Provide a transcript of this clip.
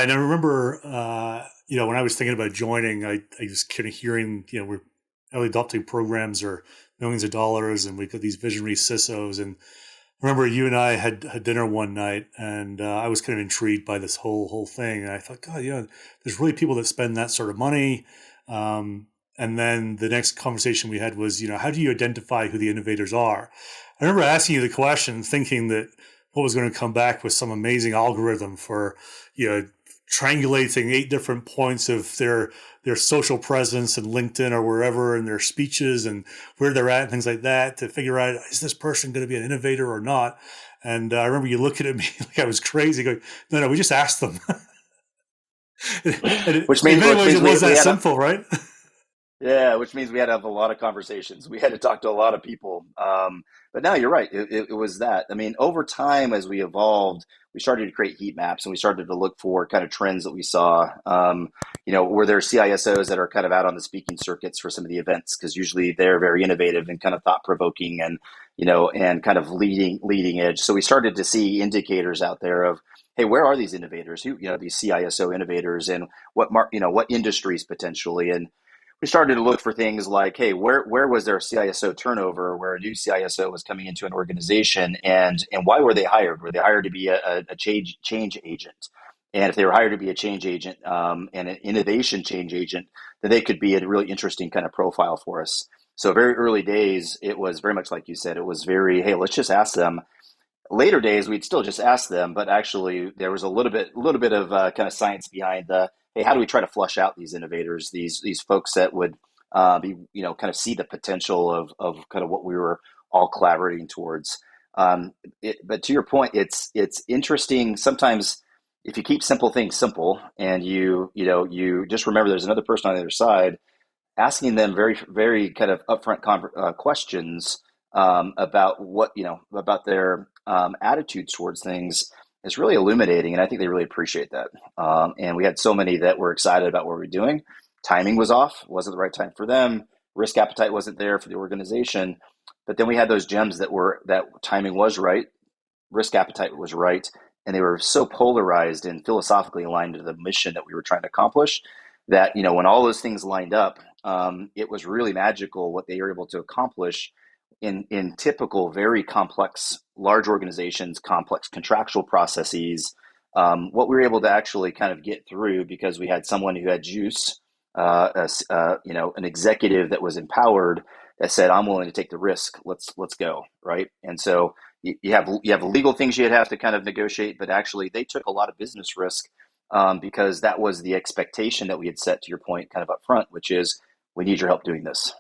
And I remember, when I was thinking about joining, I was kind of hearing, we're early adopting programs are millions of dollars, and we've got these visionary CISOs. And I remember you and I had dinner one night, and I was kind of intrigued by this whole thing. And I thought, God, there's really people that spend that sort of money. And then the next conversation we had was, how do you identify who the innovators are? I remember asking you the question, thinking that what was going to come back was some amazing algorithm for, triangulating 8 different points of their social presence and LinkedIn or wherever, and their speeches and where they're at and things like that to figure out, is this person going to be an innovator or not? And I remember you looking at me like I was crazy, going, no, we just asked them. which In means many which ways, means it was we that had a simple, right? yeah, which means we had to have a lot of conversations. We had to talk to a lot of people. But now you're right. It was that. I mean, over time, as we evolved, we started to create heat maps and we started to look for kind of trends that we saw. Were there CISOs that are kind of out on the speaking circuits for some of the events? Because usually they're very innovative and kind of thought provoking and, and kind of leading edge. So we started to see indicators out there of, hey, where are these innovators? Who, these CISO innovators, and what industries potentially? And we started to look for things like, hey, where was there a CISO turnover, where a new CISO was coming into an organization, and why were they hired? Were they hired to be a change agent? And if they were hired to be a change agent and an innovation change agent, then they could be a really interesting kind of profile for us. So very early days, it was very much like you said. It was very, hey, let's just ask them. Later days, we'd still just ask them, but actually there was a little bit of kind of science behind the, hey, how do we try to flush out these innovators, these folks that would be, kind of see the potential of kind of what we were all collaborating towards. But to your point, it's interesting sometimes if you keep simple things simple and you just remember there's another person on the other side, asking them very, very kind of upfront questions about about their attitudes towards things is really illuminating, and I think they really appreciate that. And we had so many that were excited about what we were doing. Timing was off; wasn't the right time for them. Risk appetite wasn't there for the organization. But then we had those gems that timing was right, risk appetite was right, and they were so polarized and philosophically aligned to the mission that we were trying to accomplish that when all those things lined up, it was really magical what they were able to accomplish in typical very complex large organizations, complex contractual processes. What we were able to actually kind of get through because we had someone who had juice, an executive that was empowered that said, "I'm willing to take the risk. Let's go." Right. And so you have legal things you'd have to kind of negotiate, but actually they took a lot of business risk because that was the expectation that we had set, to your point, kind of up front, which is we need your help doing this.